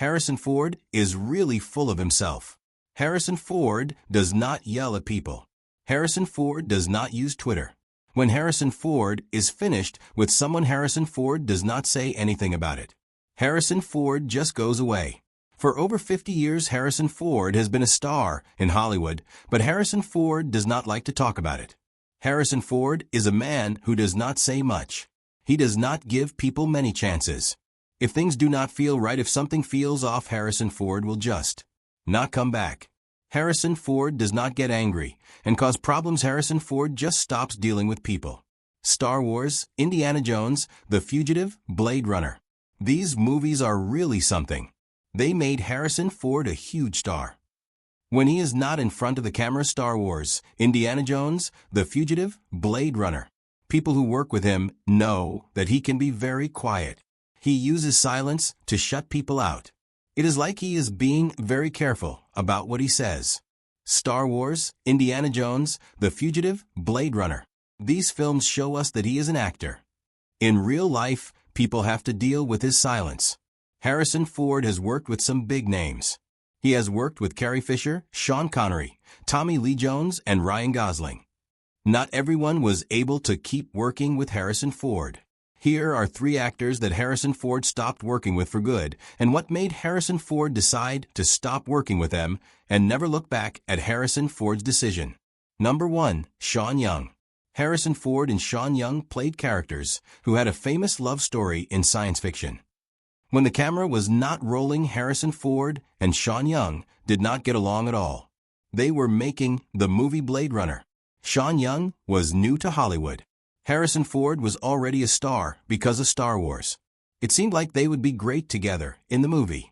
Harrison Ford is really full of himself. Harrison Ford does not yell at people. Harrison Ford does not use Twitter. When Harrison Ford is finished with someone, Harrison Ford does not say anything about it. Harrison Ford just goes away. For over 50 years, Harrison Ford has been a star in Hollywood, but Harrison Ford does not like to talk about it. Harrison Ford is a man who does not say much. He does not give people many chances. If things do not feel right, if something feels off, Harrison Ford will just not come back. Harrison Ford does not get angry and cause problems. Harrison Ford just stops dealing with people. Star Wars, Indiana Jones, The Fugitive, Blade Runner. These movies are really something. They made Harrison Ford a huge star. When he is not in front of the camera, Star Wars, Indiana Jones, The Fugitive, Blade Runner. People who work with him know that he can be very quiet. He uses silence to shut people out. It is like he is being very careful about what he says. Star Wars, Indiana Jones, The Fugitive, Blade Runner. These films show us that he is an actor. In real life, people have to deal with his silence. Harrison Ford has worked with some big names. He has worked with Carrie Fisher, Sean Connery, Tommy Lee Jones, and Ryan Gosling. Not everyone was able to keep working with Harrison Ford. Here are 3 actors that Harrison Ford stopped working with for good, and what made Harrison Ford decide to stop working with them and never look back at Harrison Ford's decision. Number 1. Sean Young. Harrison Ford and Sean Young played characters who had a famous love story in science fiction. When the camera was not rolling, Harrison Ford and Sean Young did not get along at all. They were making the movie Blade Runner. Sean Young was new to Hollywood. Harrison Ford was already a star because of Star Wars. It seemed like they would be great together in the movie.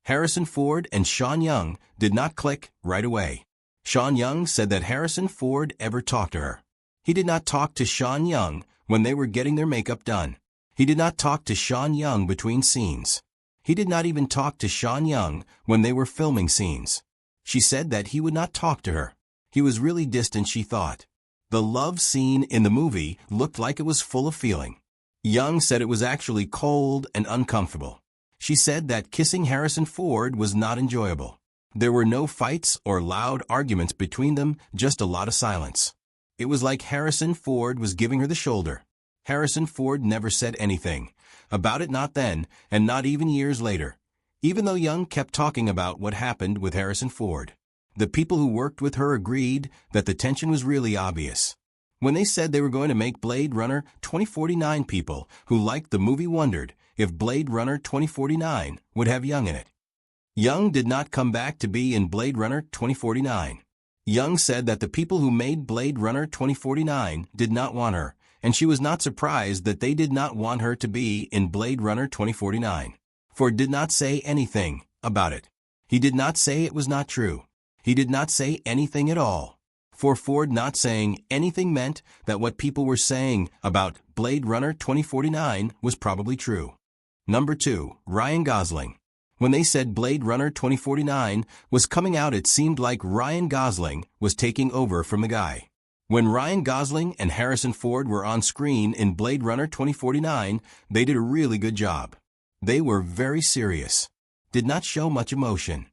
Harrison Ford and Sean Young did not click right away. Sean Young said that Harrison Ford ever talked to her. He did not talk to Sean Young when they were getting their makeup done. He did not talk to Sean Young between scenes. He did not even talk to Sean Young when they were filming scenes. She said that he would not talk to her. He was really distant, she thought. The love scene in the movie looked like it was full of feeling. Young said it was actually cold and uncomfortable. She said that kissing Harrison Ford was not enjoyable. There were no fights or loud arguments between them, just a lot of silence. It was like Harrison Ford was giving her the shoulder. Harrison Ford never said anything about it, not then, and not even years later, even though Young kept talking about what happened with Harrison Ford. The people who worked with her agreed that the tension was really obvious. When they said they were going to make Blade Runner 2049, people who liked the movie wondered if Blade Runner 2049 would have Young in it. Young did not come back to be in Blade Runner 2049. Young said that the people who made Blade Runner 2049 did not want her, and she was not surprised that they did not want her to be in Blade Runner 2049. Ford did not say anything about it. He did not say it was not true. He did not say anything at all. For Ford not saying anything meant that what people were saying about Blade Runner 2049 was probably true. Number 2. Ryan Gosling. When they said Blade Runner 2049 was coming out, it seemed like Ryan Gosling was taking over from the guy. When Ryan Gosling and Harrison Ford were on screen in Blade Runner 2049, they did a really good job. They were very serious, did not show much emotion.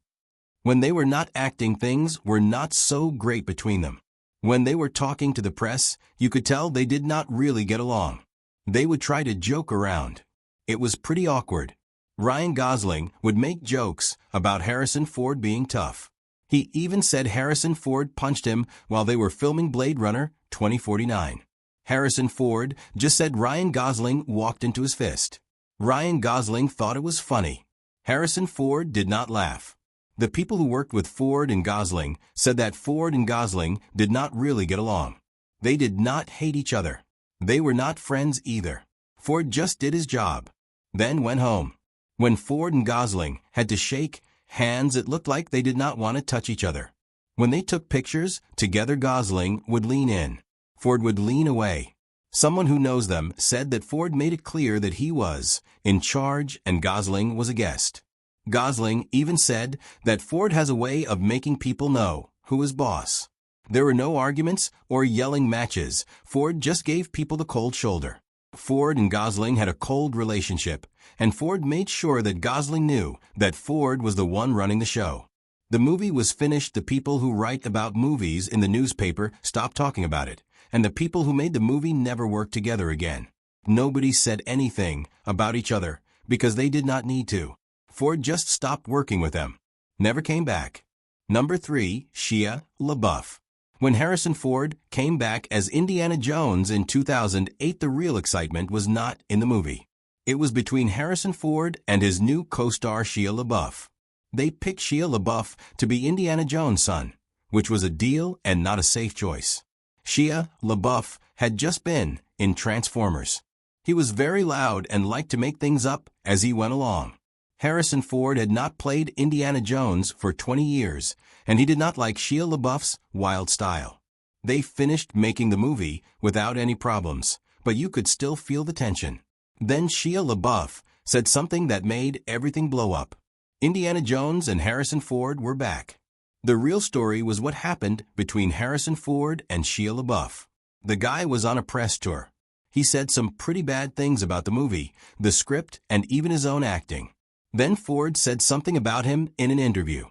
When they were not acting, things were not so great between them. When they were talking to the press, you could tell they did not really get along. They would try to joke around. It was pretty awkward. Ryan Gosling would make jokes about Harrison Ford being tough. He even said Harrison Ford punched him while they were filming Blade Runner 2049. Harrison Ford just said Ryan Gosling walked into his fist. Ryan Gosling thought it was funny. Harrison Ford did not laugh. The people who worked with Ford and Gosling said that Ford and Gosling did not really get along. They did not hate each other. They were not friends either. Ford just did his job, then went home. When Ford and Gosling had to shake hands, it looked like they did not want to touch each other. When they took pictures together, Gosling would lean in. Ford would lean away. Someone who knows them said that Ford made it clear that he was in charge and Gosling was a guest. Gosling even said that Ford has a way of making people know who is boss. There were no arguments or yelling matches. Ford just gave people the cold shoulder. Ford and Gosling had a cold relationship, and Ford made sure that Gosling knew that Ford was the one running the show. The movie was finished. The people who write about movies in the newspaper stopped talking about it, and the people who made the movie never worked together again. Nobody said anything about each other because they did not need to. Ford just stopped working with them. Never came back. Number 3, Shia LaBeouf. When Harrison Ford came back as Indiana Jones in 2008, the real excitement was not in the movie. It was between Harrison Ford and his new co-star Shia LaBeouf. They picked Shia LaBeouf to be Indiana Jones' son, which was a deal and not a safe choice. Shia LaBeouf had just been in Transformers. He was very loud and liked to make things up as he went along. Harrison Ford had not played Indiana Jones for 20 years, and he did not like Shia LaBeouf's wild style. They finished making the movie without any problems, but you could still feel the tension. Then Shia LaBeouf said something that made everything blow up. Indiana Jones and Harrison Ford were back. The real story was what happened between Harrison Ford and Shia LaBeouf. The guy was on a press tour. He said some pretty bad things about the movie, the script, and even his own acting. Then Ford said something about him in an interview.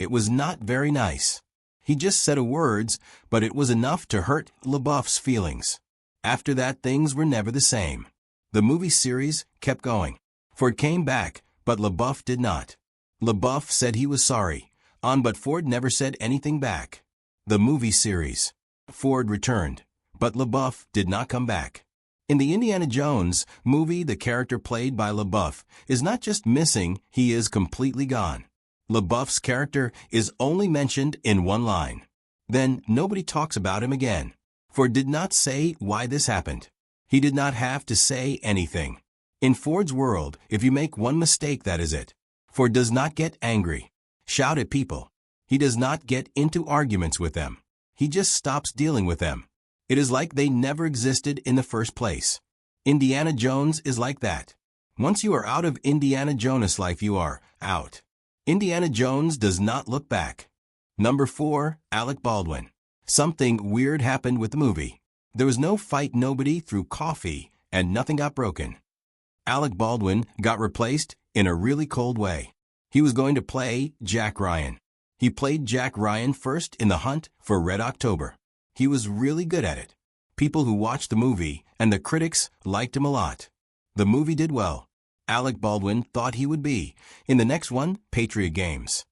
It was not very nice. He just said words, but it was enough to hurt LaBeouf's feelings. After that, things were never the same. The movie series kept going. Ford came back, but LaBeouf did not. LaBeouf said he was sorry, but Ford never said anything back. The movie series. Ford returned, but LaBeouf did not come back. In the Indiana Jones movie, the character played by LaBeouf is not just missing, he is completely gone. LaBeouf's character is only mentioned in one line. Then nobody talks about him again. Ford did not say why this happened. He did not have to say anything. In Ford's world, if you make one mistake, that is it. Ford does not get angry, shout at people. He does not get into arguments with them. He just stops dealing with them. It is like they never existed in the first place. Indiana Jones is like that. Once you are out of Indiana Jones' life, you are out. Indiana Jones does not look back. Number 4, Alec Baldwin. Something weird happened with the movie. There was no fight, nobody threw coffee, and nothing got broken. Alec Baldwin got replaced in a really cold way. He was going to play Jack Ryan. He played Jack Ryan first in The Hunt for Red October. He was really good at it. People who watched the movie and the critics liked him a lot. The movie did well. Alec Baldwin thought he would be in the next one, Patriot Games.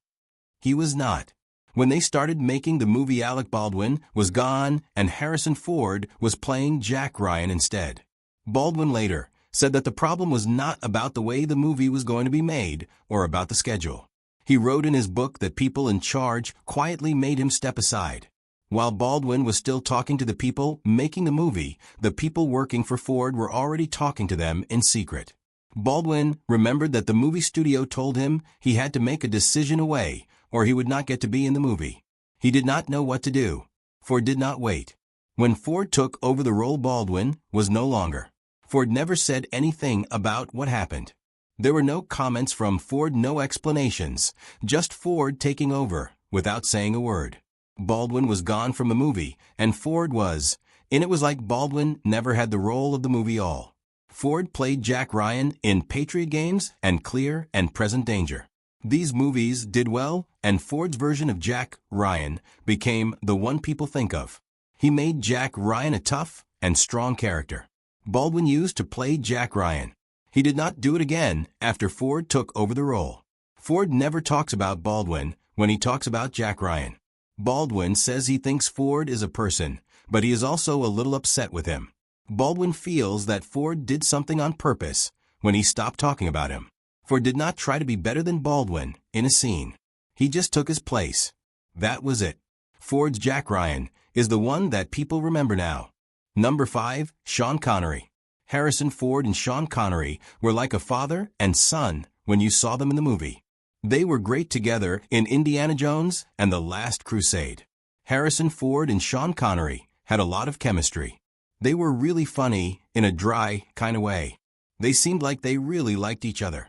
He was not. When they started making the movie, Alec Baldwin was gone and Harrison Ford was playing Jack Ryan instead. Baldwin later said that the problem was not about the way the movie was going to be made or about the schedule. He wrote in his book that people in charge quietly made him step aside. While Baldwin was still talking to the people making the movie, the people working for Ford were already talking to them in secret. Baldwin remembered that the movie studio told him he had to make a decision away or he would not get to be in the movie. He did not know what to do. Ford did not wait. When Ford took over the role, Baldwin was no longer. Ford never said anything about what happened. There were no comments from Ford, no explanations, just Ford taking over without saying a word. Baldwin was gone from the movie, and Ford was, and it was like Baldwin never had the role of the movie all. Ford played Jack Ryan in Patriot Games and Clear and Present Danger. These movies did well, and Ford's version of Jack Ryan became the one people think of. He made Jack Ryan a tough and strong character. Baldwin used to play Jack Ryan. He did not do it again after Ford took over the role. Ford never talks about Baldwin when he talks about Jack Ryan. Baldwin says he thinks Ford is a person, but he is also a little upset with him. Baldwin feels that Ford did something on purpose when he stopped talking about him. Ford did not try to be better than Baldwin in a scene. He just took his place. That was it. Ford's Jack Ryan is the one that people remember now. Number 5, Sean Connery. Harrison Ford and Sean Connery were like a father and son when you saw them in the movie. They were great together in Indiana Jones and The Last Crusade. Harrison Ford and Sean Connery had a lot of chemistry. They were really funny in a dry kind of way. They seemed like they really liked each other.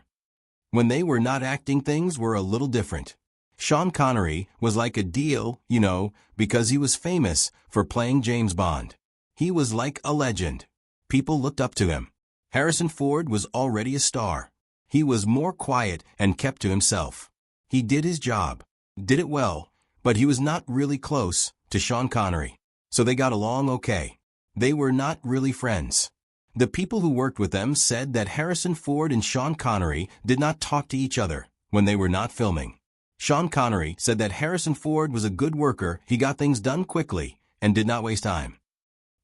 When they were not acting, things were a little different. Sean Connery was like a deal, because he was famous for playing James Bond. He was like a legend. People looked up to him. Harrison Ford was already a star. He was more quiet and kept to himself. He did his job, did it well, but he was not really close to Sean Connery. So they got along okay. They were not really friends. The people who worked with them said that Harrison Ford and Sean Connery did not talk to each other when they were not filming. Sean Connery said that Harrison Ford was a good worker, he got things done quickly, and did not waste time.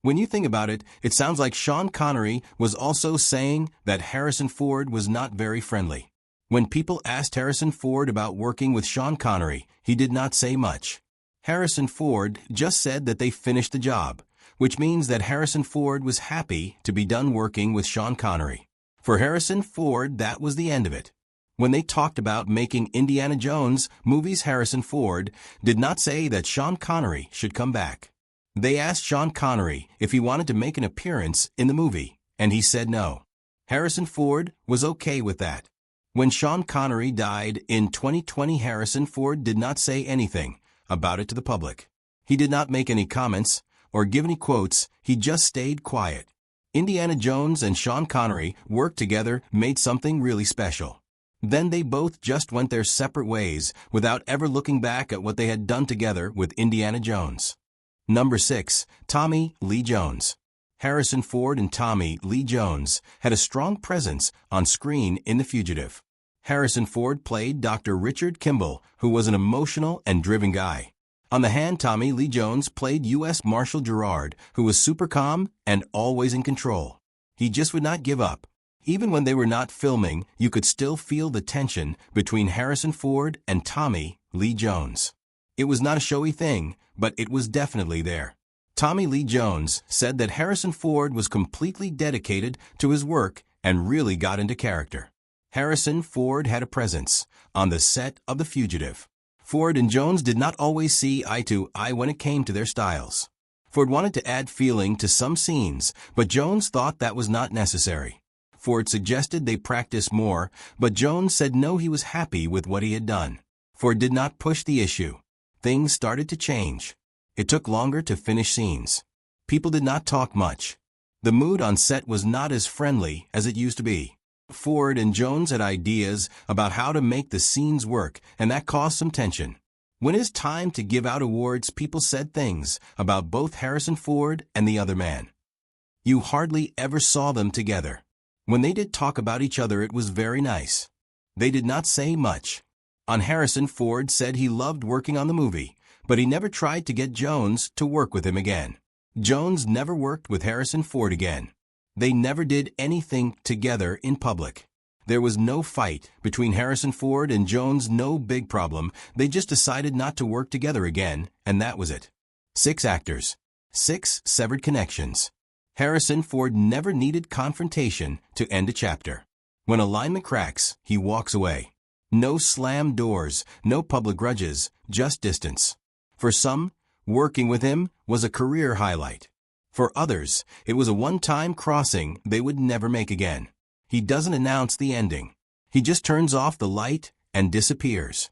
When you think about it, it sounds like Sean Connery was also saying that Harrison Ford was not very friendly. When people asked Harrison Ford about working with Sean Connery, he did not say much. Harrison Ford just said that they finished the job, which means that Harrison Ford was happy to be done working with Sean Connery. For Harrison Ford, that was the end of it. When they talked about making Indiana Jones movies, Harrison Ford did not say that Sean Connery should come back. They asked Sean Connery if he wanted to make an appearance in the movie, and he said no. Harrison Ford was okay with that. When Sean Connery died in 2020, Harrison Ford did not say anything about it to the public. He did not make any comments or give any quotes, he just stayed quiet. Indiana Jones and Sean Connery worked together, made something really special. Then they both just went their separate ways without ever looking back at what they had done together with Indiana Jones. Number 6. Tommy Lee Jones. Harrison Ford and Tommy Lee Jones had a strong presence on screen in The Fugitive. Harrison Ford played Dr. Richard Kimball, who was an emotional and driven guy. On the hand, Tommy Lee Jones played U.S. Marshal Gerard, who was super calm and always in control. He just would not give up. Even when they were not filming, you could still feel the tension between Harrison Ford and Tommy Lee Jones. It was not a showy thing, but it was definitely there. Tommy Lee Jones said that Harrison Ford was completely dedicated to his work and really got into character. Harrison Ford had a presence on the set of The Fugitive. Ford and Jones did not always see eye to eye when it came to their styles. Ford wanted to add feeling to some scenes, but Jones thought that was not necessary. Ford suggested they practice more, but Jones said no, he was happy with what he had done. Ford did not push the issue. Things started to change. It took longer to finish scenes. People did not talk much. The mood on set was not as friendly as it used to be. Ford and Jones had ideas about how to make the scenes work, and that caused some tension. When it was time to give out awards, people said things about both Harrison Ford and the other man. You hardly ever saw them together. When they did talk about each other, it was very nice. They did not say much. On Harrison Ford said he loved working on the movie, but he never tried to get Jones to work with him again. Jones never worked with Harrison Ford again. They never did anything together in public. There was no fight between Harrison Ford and Jones, no big problem. They just decided not to work together again, and that was it. 6 actors. 6 severed connections. Harrison Ford never needed confrontation to end a chapter. When alignment cracks, he walks away. No slammed doors, no public grudges, just distance. For some, working with him was a career highlight. For others, it was a one-time crossing they would never make again. He doesn't announce the ending. He just turns off the light and disappears.